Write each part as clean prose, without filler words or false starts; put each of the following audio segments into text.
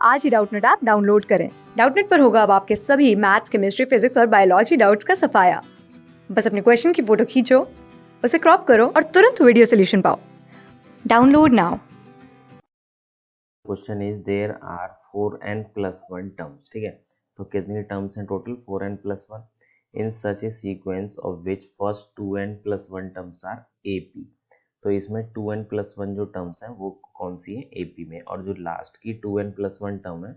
आज ही Doubtnut app download करें। Doubtnut पर होगा अब आपके सभी मैथ्स, केमिस्ट्री, फिजिक्स और बायोलॉजी डाउट्स का सफाया। बस अपने क्वेश्चन की फोटो खींचो, उसे क्रॉप करो और तुरंत वीडियो सोल्यूशन पाओ। Download now. Question is there are 4n+1 terms. ठीक है, तो कितनी टर्म्स हैं total? 4n+1 in such a sequence of which first 2n+1 terms are AP। तो इसमें 2n+1 जो टर्म्स हैं वो कौन सी है? AP में। और जो लास्ट की 2n+1 टर्म है,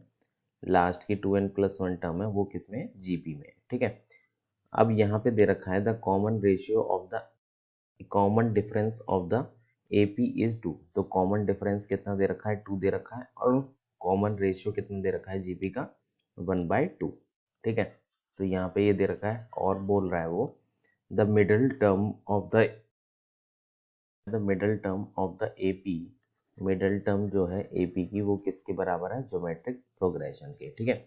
लास्ट की 2n+1 टर्म है वो किसमें? GP में। ठीक है, अब यहाँ पे दे रखा है the common ratio of the common difference of the AP is 2। तो कॉमन डिफरेंस कितना दे रखा है? 2 दे रखा है। और कॉमन रेशियो कितना दे रखा है GP का? 1/2। ठीक है, तो यहाँ पे ये दे रखा है और बोल रहा है वो the middle term of the AP, middle term जो है AP की वो किसके बराबर है? ज्योमेट्रिक प्रोग्रेशन के। ठीक है,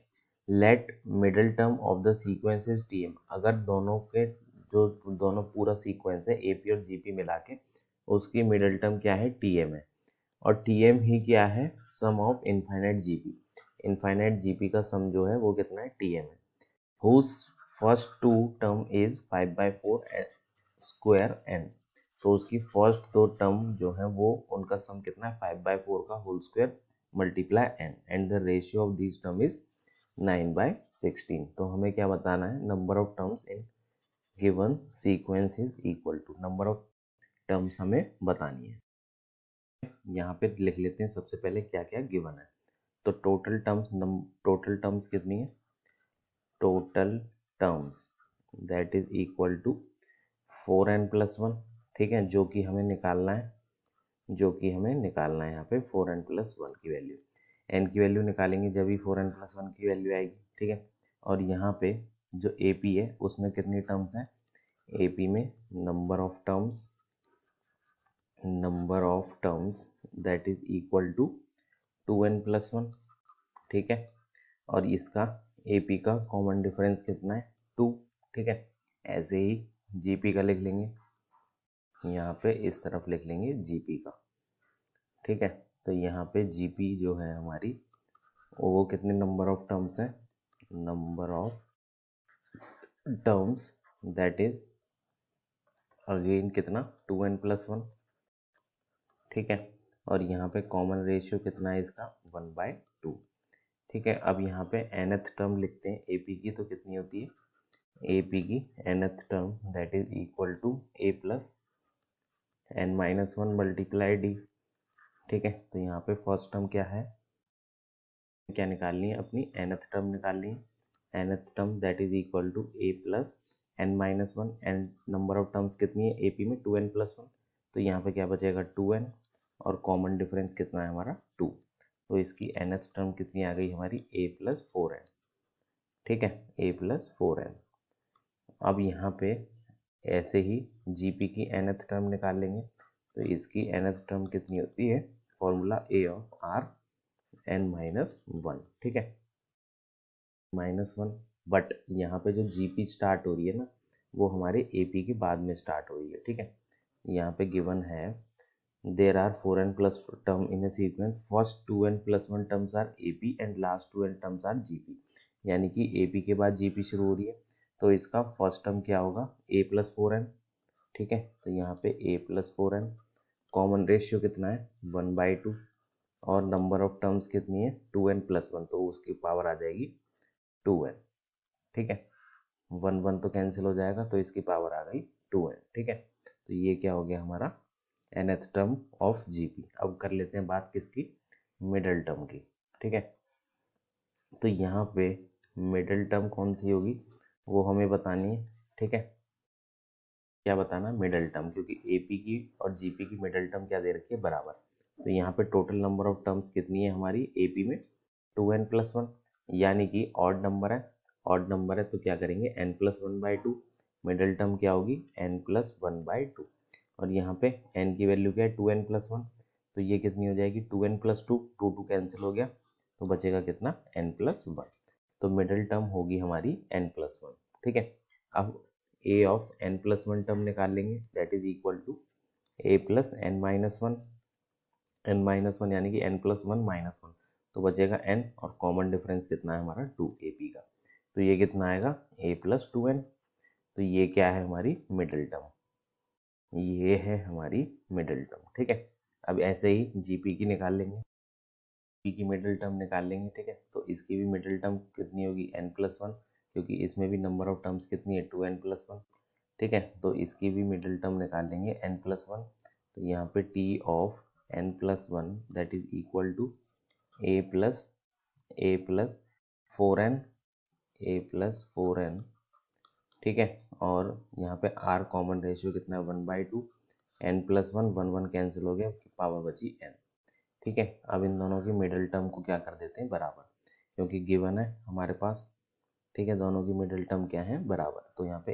let middle term of the sequence is TM। अगर दोनों के जो दोनों पूरा सीक्वेंस है AP और GP मिला के, उसकी मिडल टर्म क्या है? TM है। और TM ही क्या है? Sum of infinite GP। Infinite GP का सम जो है वो कितना है? TM है। Whose first two term is 5/4 square n। तो उसकी फर्स्ट दो टर्म जो है वो उनका सम कितना है? 5/4 का whole square multiply n, and the ratio of this term is 9/16। तो हमें क्या बताना है? Number of terms in given sequence is equal to, number of terms हमें बतानी है। यहाँ पे लिख लेते हैं सबसे पहले क्या क्या गिवन है। तो टोटल टर्म्स कितनी है? Total terms that is equal to 4n+1। ठीक है, जो कि हमें निकालना है, यहाँ पे 4n+1 की वैल्यू। n की वैल्यू निकालेंगे जब भी 4n+1 की वैल्यू आएगी। ठीक है, और यहाँ पे जो AP है उसमें कितनी टर्म्स हैं? AP में number of terms that is equal to 2n+1। ठीक है, और इसका AP का कॉमन डिफरेंस कितना है? 2। ठीक है, ऐसे ही GP का लिख लेंगे, यहाँ पे इस तरफ लिख लेंगे GP का। ठीक है, तो यहाँ पे GP जो है हमारी वो कितने नंबर ऑफ टर्म्स है? Number of terms that is again कितना? 2n+1। ठीक है, और यहाँ पे कॉमन रेशियो कितना है इसका? 1/2। ठीक है, अब यहाँ पे nth टर्म लिखते हैं AP की, तो कितनी होती है? AP की nth term that is equal to A+n-1 multiply D। ठीक है, तो यहाँ पे फर्स्ट टर्म क्या है? क्या निकालनी है? अपनी nth टर्म निकालनी है। nth term that is equal to A+n-1, and number of terms कितनी है AP में? 2n+1। तो यहाँ पे क्या बचेगा? 2n, और कॉमन डिफरेंस कितना है हमारा? 2। तो इसकी nth टर्म कितनी आ गई हमारी? A+4n। ठीक है, A+4n। अब यहाँ पे ऐसे ही GP की nth टर्म निकाल लेंगे। तो इसकी nth टर्म कितनी होती है? Formula A of R n-1। ठीक है, -1। बट यहाँ पे जो GP स्टार्ट हो रही है ना, वो हमारे AP के बाद में स्टार्ट हो रही है। ठीक है, यहाँ पे गिवन है there are 4n+ term in a sequence, first 2n+1 terms are AP and last 2n terms are GP। यानी कि AP के बाद GP शुरू हो रही है, तो इसका फर्स्ट टर्म क्या होगा? A+4n। ठीक है, तो यहाँ पे A+4n, कॉमन रेशियो कितना है? 1/2, और नंबर ऑफ टर्म्स कितनी है? 2n+1, तो उसकी पावर आ जाएगी 2n। ठीक है, 1 तो कैंसिल हो जाएगा, तो इसकी पावर आ गई 2n। ठीक है, तो ये क्या हो गया हमारा? nth term of GP। अब कर लेते हैं बात किसकी? मिडल टर्म की। ठीक है, तो यहाँ पे मिडल टर्म कौन सी होगी वो हमें बतानी है। ठीक है, क्या बताना? मिडल टर्म, क्योंकि AP की और GP की मिडल टर्म क्या दे रखी है? बराबर। तो यहाँ पे टोटल नंबर ऑफ टर्म्स कितनी है हमारी AP में? 2n+1, यानी कि ऑड नंबर है। ऑड नंबर है तो क्या करेंगे? n+1/2। मिडल टर्म क्या होगी? n+1/2। और यहाँ पे n की वैल्यू क्या है? 2n+1। तो ये कितनी हो जाएगी? 2n+2, 2 कैंसिल हो गया, तो बचेगा कितना? n+1। तो मिडल टर्म होगी हमारी n+1। ठीक है, अब A ऑफ n+1 टर्म निकाल लेंगे, that is equal to A+n-1, n-1 यानी कि n+1 -1। तो बचेगा n, और कॉमन डिफरेंस कितना है हमारा 2ab का, तो ये कितना आएगा a प्लस 2n। तो ये क्या है हमारी मिडिल टर्म, ये है हमारी मिडिल टर्म। ठीक है, अब ऐसे ही जीपी की निकाल लेंगे, पी की मिडिल टर्म निकाल लेंगे। ठीक है, तो इसकी भी मिडिल टर्म कितनी होगी n+1, क्योंकि इसमें भी नंबर ऑफ टर्म्स कितनी है 2n+1। ठीक है, तो इसकी भी मिडिल टर्म निकाल लेंगे n+1। तो यहाँ पे t of n+1 that is equal to a plus 4n, a+4n। ठीक है, और यहाँ पे r कॉमन रेशियो कितना है 1/2, n+1 1 कैंसिल हो गया, पावर बची n। ठीक है, अब इन दोनों की मिडिल टर्म को क्या कर देते हैं बराबर, क्योंकि गिवन है हमारे पास। ठीक है, दोनों की मिडिल टर्म क्या है बराबर, तो यहाँ पे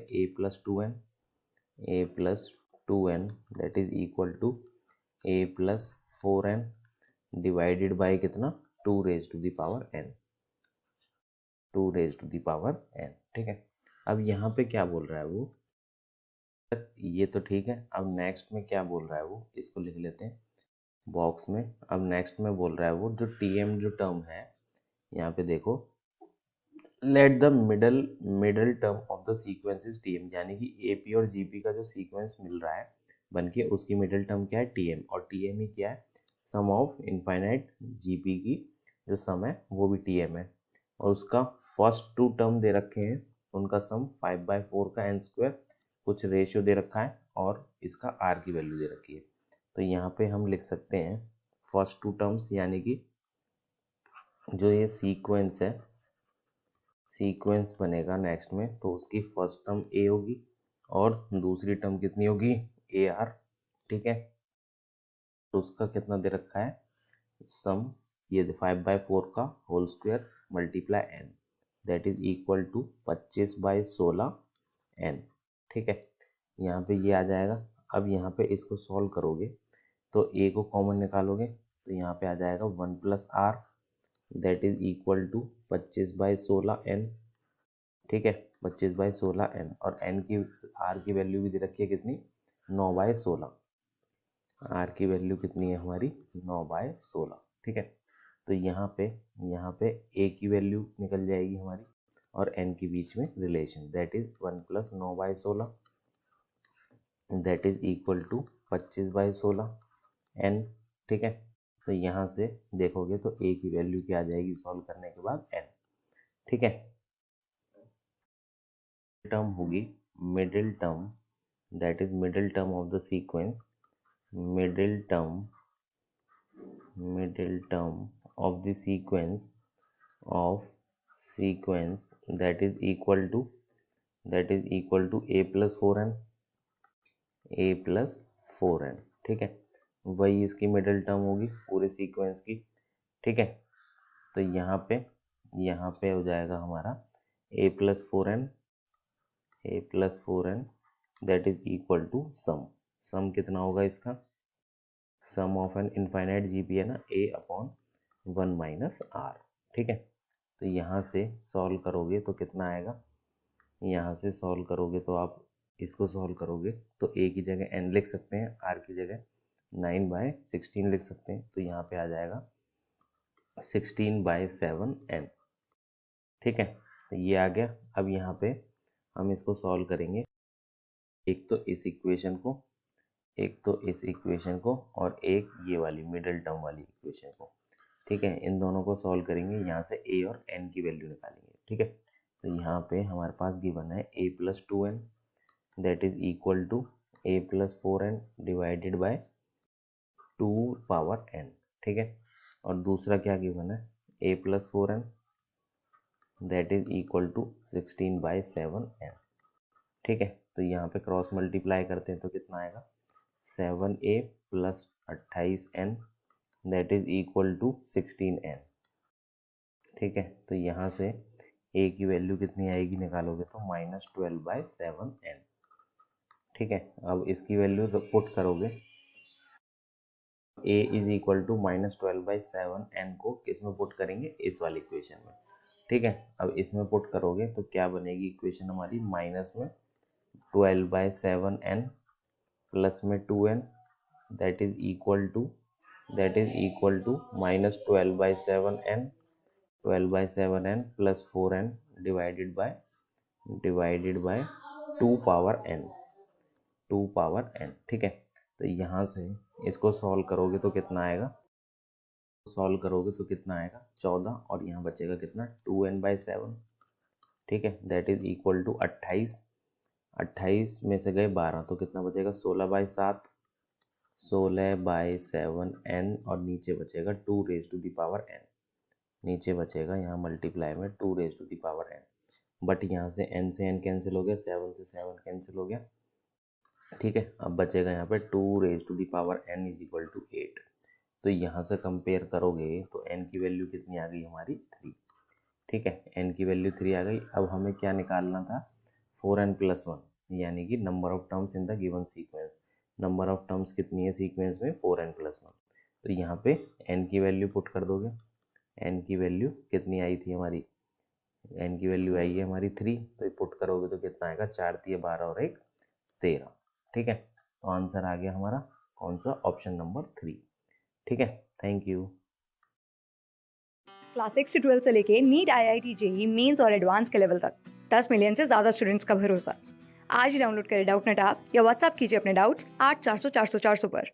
a+2n that is equal to a+4n divided by कितना 2 raise to the power n, 2 raise to the power n। ठीक है, अब यहाँ पे क्या बोल रहा है वो, ये तो ठीक है। अब नेक्स्ट में क्या बोल रहा है वो, इसको लिख लेते हैं बॉक्स में। अब नेक्स्ट में बोल रहा है वो जो tm जो टर्म है, यहाँ पे देखो, let the middle term of the sequence is tm, यानी कि ap और gp का जो सीक्वेंस मिल रहा है बनके, उसकी मिडल टर्म क्या है tm, और tm ही क्या है सम ऑफ इनफाइनाइट gp की जो सम है वो भी tm है, और उसका फर्स्ट 2 टर्म दे रखे हैं, उनका सम 5/4 का n², कुछ रेशियो दे रखा है, और इसका r की वैल्यू दे रखी है। तो यहाँ पे हम लिख सकते हैं फर्स्ट 2 टर्म्स, यानी कि जो ये सीक्वेंस है, सीक्वेंस बनेगा नेक्स्ट में, तो उसकी फर्स्ट टर्म a होगी और दूसरी टर्म कितनी होगी ar। ठीक है, तो उसका कितना दे रखा है सम, ये 5/4 का whole square multiply n that is equal to 25/16 n। ठीक है, यहाँ पे ये आ जाएगा। अब यहाँ पे इसको सॉल्व करोगे तो a को कॉमन निकालोगे, तो यहाँ पे आ जाएगा 1 + r that is equal to 25/16 n। ठीक है, 25/16 n, और n की r की वैल्यू भी दे रखी है कितनी 9/16, r की वैल्यू कितनी है हमारी 9/16। ठीक है, तो यहाँ पे a की वैल्यू निकल जाएगी हमारी, और n के बीच में relation that is 1 + 9/16 that is equal to 25/16 n। ठीक है, तो यहाँ से देखोगे तो a की वैल्यू क्या आ जाएगी सॉल्व करने के बाद n। ठीक है, टर्म होगी middle term that is middle term of the sequence, middle term of the sequence that is equal to a+4n। ठीक है, वही इसकी मिडिल टर्म होगी पूरे सीक्वेंस की। ठीक है, तो यहाँ पे हो जाएगा हमारा a+4n that is equal to sum कितना होगा इसका, sum of n infinite GP है ना a/1 - r। ठीक है, तो यहाँ से सॉल्व करोगे तो कितना आएगा, यहाँ से सॉल्व करोगे तो आप इसको सॉल्व करोगे तो a की जगह n लिख सकते हैं, r की जगह 9/16 लिख सकते हैं, तो यहाँ पे आ जाएगा 16/7 n। ठीक है, तो ये आ गया। अब यहाँ पे हम इसको सॉल्व करेंगे, एक तो इस इक्वेशन को और एक ये वाली मिडिल टर्म वाली इक्वेशन को। ठीक है, इन दोनों को सॉल्व करेंगे, यहाँ से a और n की वैल्यू निकालेंगे। ठीक है, तो यहाँ पे हमारे पास गिवन है a+2n that is equal to a+4n divided by 2 power n। ठीक है, और दूसरा क्या गिवन है a+4n that is equal to 16/7 n। ठीक है, तो यहाँ पे क्रॉस मल्टीप्लाई करते हैं तो कितना आएगा 7a + 28n that is equal to 16n। ठीक है, तो यहाँ से a की वैल्यू कितनी आएगी निकालोगे तो -12/7n। ठीक है, अब इसकी वैल्यू तो पुट करोगे, a is equal to -12/7n को किसमें पुट करेंगे इस वाली इक्वेशन में। ठीक है, अब इसमें पुट करोगे तो क्या बनेगी इक्वेशन हमारी, माइनस में 12/7n प्लस में 2n that is equal to that is equal to -12/7n 12/7n plus 4n divided by 2 power n, ठीक है। तो यहाँ से इसको सॉल्व करोगे तो कितना आएगा, 14, और यहाँ बचेगा कितना 2n/7, ठीक है। दैट इज इक्वल टू 28 में से गए 12 तो कितना बचेगा 16/7, 16/7n, और नीचे बचेगा 2n, नीचे बचेगा यहाँ मल्टीप्लाई में 2n, बट यहाँ से n से n कैंसिल हो गया, 7 से 7 कैंसिल हो गया, ठीक है। अब बचेगा यहाँ पे 2n इज इक्वल टू 8। तो यहाँ से कंपेयर करोगे तो n की वैल्यू कितनी आ गई हमारी 3, ठीक है। n की वैल्यू 3 आ गई। अब हमें क्या निकालना था 4n+1, यानी कि number of terms in the given sequence. Number of terms कितनी है सीक्वेंस में 4n+1। तो यहाँ पे n की वैल्यू पुट कर दोगे, n की वैल्यू कितनी आई थी हमारी, n की वैल्यू आई है हमारी 3, तो पुट करोगे तो कितना आएगा 4 × 12 और 1 13, ठीक है। तो आंसर आ गया हमारा कौन सा, ऑप्शन नंबर 3, ठीक है। Thank you. क्लास 6 से 12 से लेके नीट, IIT, JEE मेंस और एडवांस के लेवल तक 10 मिलियन से ज़्यादा स्टूडेंट्स का भरोसा। आज ही डाउनलोड करें डाउटनेट ऐप या व्हाट्सएप कीजिए अपने डाउट्स 8400 400 400 पर।